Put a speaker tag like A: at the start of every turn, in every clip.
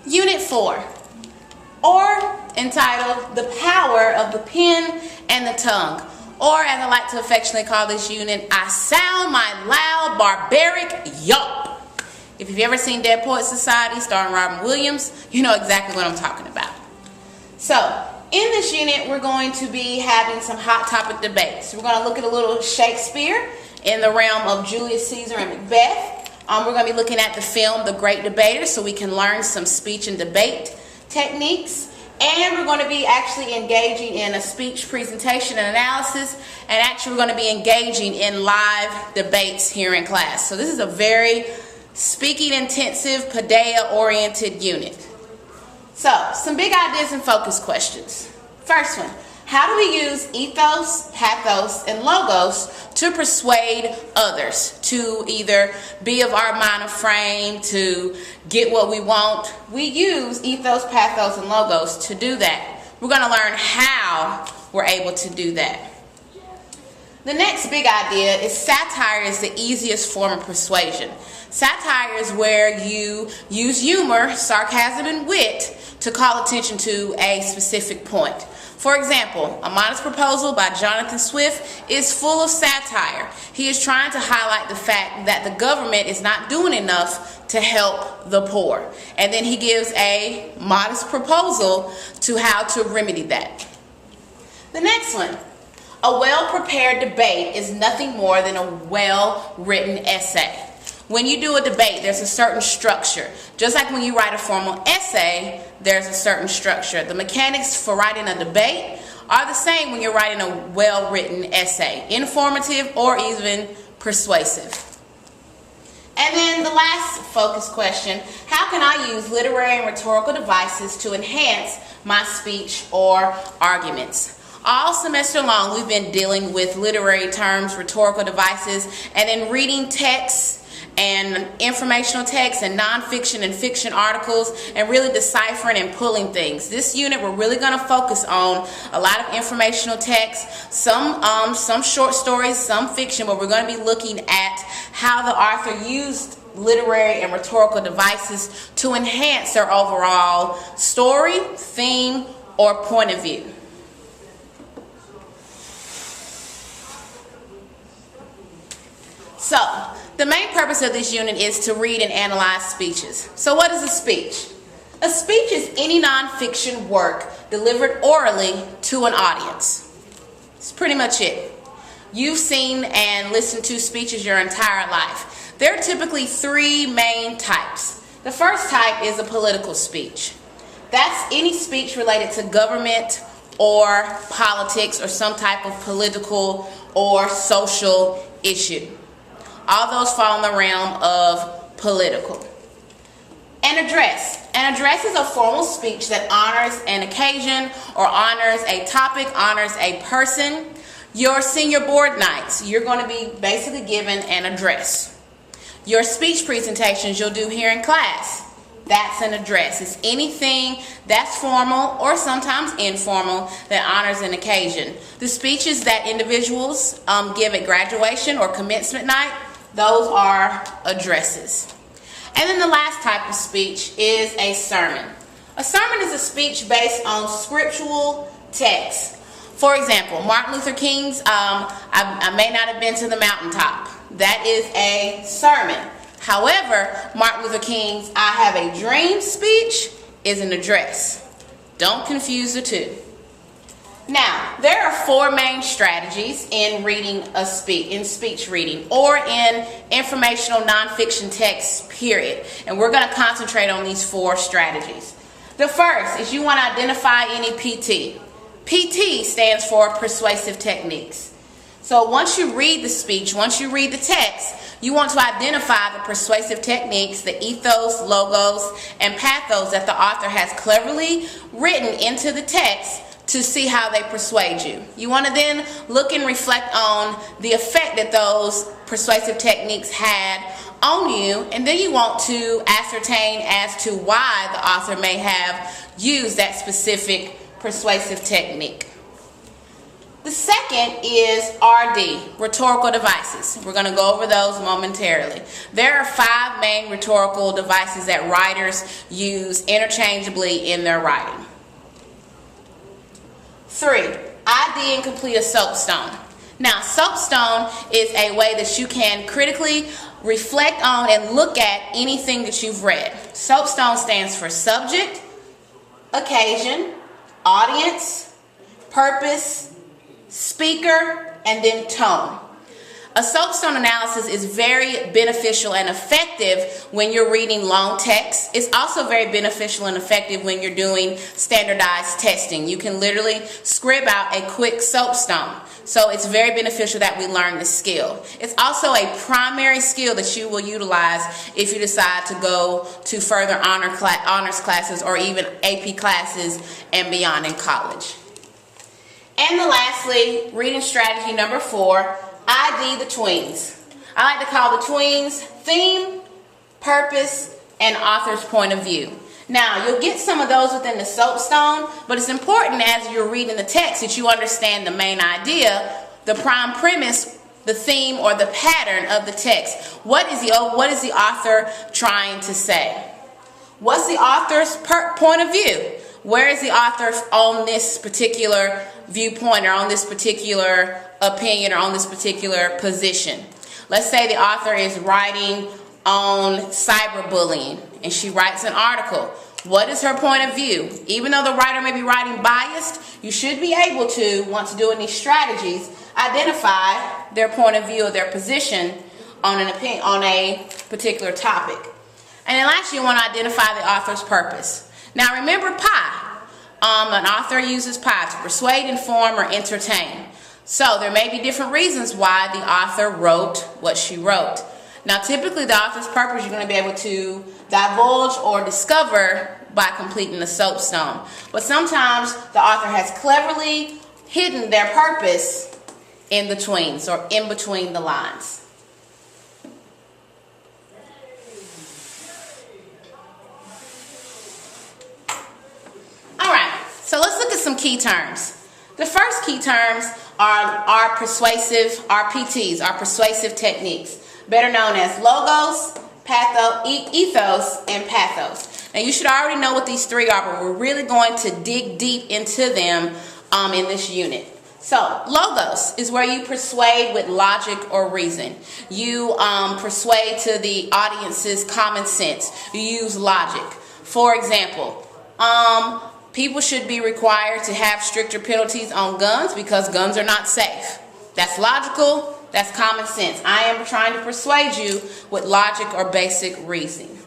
A: Unit 4, or entitled The Power of the Pen and the Tongue, or as I like to affectionately call this unit, I sound my loud barbaric yelp. If you've ever seen Dead Poets Society starring Robin Williams, you know exactly what I'm talking about. So, in this unit, we're going to be having some hot topic debates. We're going to look at a little Shakespeare in the realm of Julius Caesar and Macbeth. We're going to be looking at the film The Great Debater so we can learn some speech and debate techniques. And we're going to be actually engaging in a speech presentation and analysis. And actually we're going to be engaging in live debates here in class. So this is a very speaking intensive, Paideia-oriented unit. So, some big ideas and focus questions. First one, how do we use ethos, pathos, and logos to persuade others to either be of our mind of frame, to get what we want? We use ethos, pathos, and logos to do that. We're going to learn how we're able to do that. The next big idea is satire is the easiest form of persuasion. Satire is where you use humor, sarcasm, and wit to call attention to a specific point. For example, A Modest Proposal by Jonathan Swift is full of satire. He is trying to highlight the fact that the government is not doing enough to help the poor. And then he gives a modest proposal to how to remedy that. The next one. A well-prepared debate is nothing more than a well-written essay. When you do a debate, there's a certain structure. Just like when you write a formal essay, there's a certain structure. The mechanics for writing a debate are the same when you're writing a well-written essay, informative or even persuasive. And then the last focus question, how can I use literary and rhetorical devices to enhance my speech or arguments? All semester long, we've been dealing with literary terms, rhetorical devices, and then reading texts and informational texts and nonfiction and fiction articles and really deciphering and pulling things. This unit, we're really going to focus on a lot of informational texts, some short stories, some fiction, but we're going to be looking at how the author used literary and rhetorical devices to enhance their overall story, theme, or point of view. So, the main purpose of this unit is to read and analyze speeches. So what is a speech? A speech is any nonfiction work delivered orally to an audience. That's pretty much it. You've seen and listened to speeches your entire life. There are typically three main types. The first type is a political speech. That's any speech related to government or politics or some type of political or social issue. All those fall in the realm of political. An address. An address is a formal speech that honors an occasion or honors a topic, honors a person. Your senior board nights, you're going to be basically given an address. Your speech presentations you'll do here in class, that's an address. It's anything that's formal or sometimes informal that honors an occasion. The speeches that individuals give at graduation or commencement night, those are addresses. And then the last type of speech is a sermon. A sermon is a speech based on scriptural text. For example, Martin Luther King's I may not have been to the mountaintop. That is a sermon. However, Martin Luther King's I have a dream speech is an address. Don't confuse the two. Now, there are four main strategies in reading in speech reading or in informational nonfiction text, period. And we're going to concentrate on these four strategies. The first is you want to identify any PT. PT stands for persuasive techniques. So once you read the speech, once you read the text, you want to identify the persuasive techniques, the ethos, logos, and pathos that the author has cleverly written into the text to see how they persuade you. You want to then look and reflect on the effect that those persuasive techniques had on you, and then you want to ascertain as to why the author may have used that specific persuasive technique. The second is RD, rhetorical devices. We're going to go over those momentarily. There are 5 main rhetorical devices that writers use interchangeably in their writing. 3, ID and complete a soapstone. Now, soapstone is a way that you can critically reflect on and look at anything that you've read. Soapstone stands for subject, occasion, audience, purpose, speaker, and then tone. A soapstone analysis is very beneficial and effective when you're reading long text. It's also very beneficial and effective when you're doing standardized testing. You can literally scrib out a quick soapstone. So it's very beneficial that we learn this skill. It's also a primary skill that you will utilize if you decide to go to further honors classes or even AP classes and beyond in college. And lastly, reading strategy number 4, ID the tweens. I like to call the tweens theme, purpose, and author's point of view. Now, you'll get some of those within the soapstone, but it's important as you're reading the text that you understand the main idea, the prime premise, the theme, or the pattern of the text. What is the author trying to say? What's the author's point of view? Where is the author on this particular viewpoint or on this particular opinion or on this particular position? Let's say the author is writing on cyberbullying and she writes an article. What is her point of view? Even though the writer may be writing biased, you should be able to, once doing these strategies, identify their point of view or their position on an opinion, on a particular topic. And then lastly, you want to identify the author's purpose. Now remember pie. An author uses pie to persuade, inform, or entertain. So there may be different reasons why the author wrote what she wrote. Now typically the author's purpose you're going to be able to divulge or discover by completing the soapstone. But sometimes the author has cleverly hidden their purpose in the tweens or in between the lines. So let's look at some key terms. The first key terms are persuasive, RPTs, our persuasive techniques, better known as logos, ethos, and pathos. Now you should already know what these 3 are, but we're really going to dig deep into them in this unit. So logos is where you persuade with logic or reason. You persuade to the audience's common sense. You use logic. For example, people should be required to have stricter penalties on guns because guns are not safe. That's logical. That's common sense. I am trying to persuade you with logic or basic reasoning.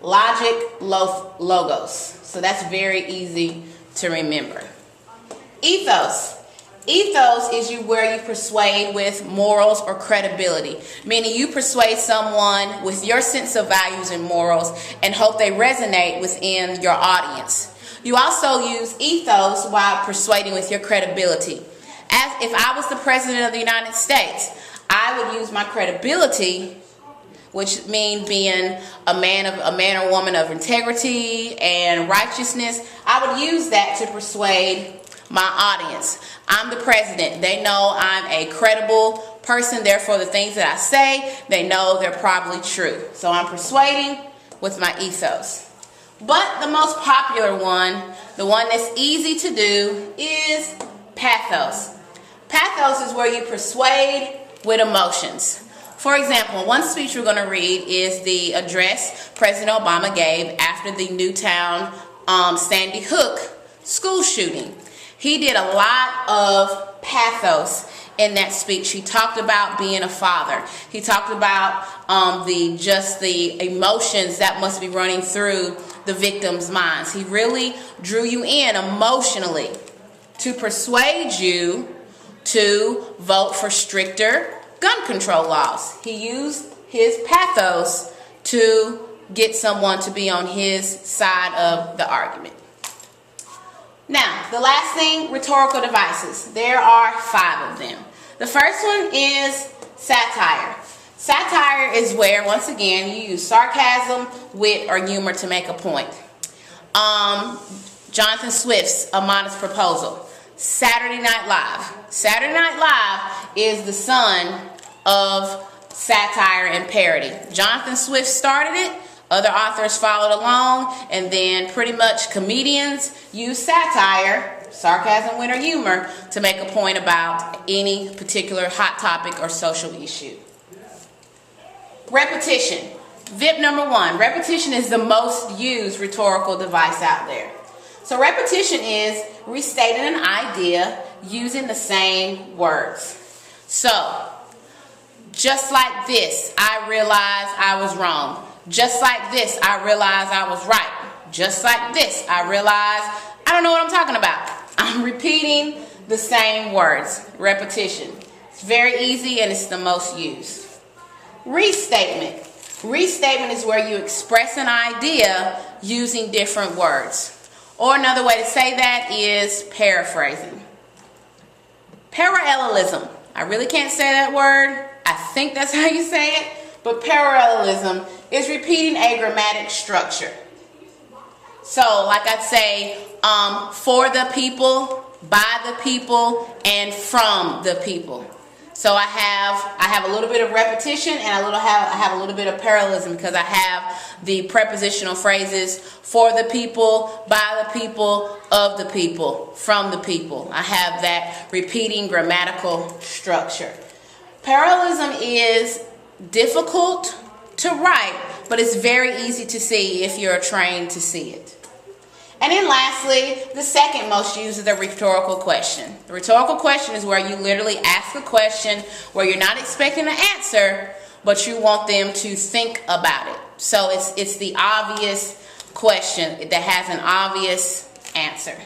A: Logic, logos. So that's very easy to remember. Ethos. Ethos is where you persuade with morals or credibility, meaning you persuade someone with your sense of values and morals and hope they resonate within your audience. You also use ethos while persuading with your credibility. As if I was the president of the United States, I would use my credibility, which means being a man or woman of integrity and righteousness. I would use that to persuade my audience. I'm the president. They know I'm a credible person. Therefore, the things that I say, they know they're probably true. So I'm persuading with my ethos. But the most popular one, the one that's easy to do, is pathos. Pathos is where you persuade with emotions. For example, one speech we're going to read is the address President Obama gave after the Newtown Sandy Hook school shooting. He did a lot of pathos in that speech. He talked about being a father. He talked about the emotions that must be running through the victims' minds. He really drew you in emotionally to persuade you to vote for stricter gun control laws. He used his pathos to get someone to be on his side of the argument. Now, the last thing, rhetorical devices. There are 5 of them. The first one is satire. Satire is where, once again, you use sarcasm, wit, or humor to make a point. Jonathan Swift's A Modest Proposal. Saturday Night Live. Saturday Night Live is the son of satire and parody. Jonathan Swift started it. Other authors followed along, and then pretty much comedians use satire, sarcasm, wit, or humor to make a point about any particular hot topic or social issue. Repetition. VIP number 1. Repetition is the most used rhetorical device out there. So repetition is restating an idea using the same words. So, just like this, I realized I was wrong. Just like this, I realized I was right. Just like this, I realized I don't know what I'm talking about. I'm repeating the same words. Repetition. It's very easy and it's the most used. Restatement. Restatement is where you express an idea using different words. Or another way to say that is paraphrasing. Parallelism. I really can't say that word. I think that's how you say it. But parallelism is repeating a grammatic structure. So, like I'd say, for the people, by the people, and from the people. So I have a little bit of repetition and I have a little bit of parallelism because I have the prepositional phrases for the people, by the people, of the people, from the people. I have that repeating grammatical structure. Parallelism is difficult to write, but it's very easy to see if you're trained to see it. And then lastly, the second most used is the rhetorical question. The rhetorical question is where you literally ask a question where you're not expecting an answer, but you want them to think about it. So it's the obvious question that has an obvious answer.